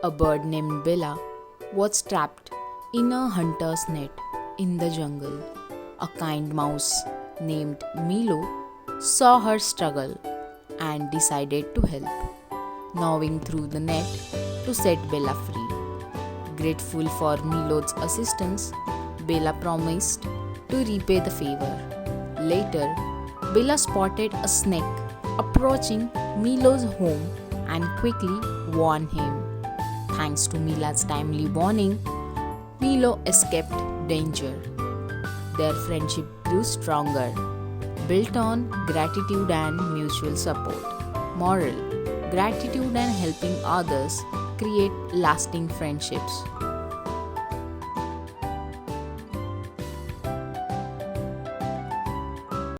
A bird named Bella was trapped in a hunter's net in the jungle. A kind mouse named Milo saw her struggle and decided to help, gnawing through the net to set Bella free. Grateful for Milo's assistance, Bella promised to repay the favor. Later, Bella spotted a snake approaching Milo's home and quickly warned him. Thanks to Mila's timely warning, Milo escaped danger. Their friendship grew stronger, built on gratitude and mutual support. Moral: gratitude and helping others create lasting friendships.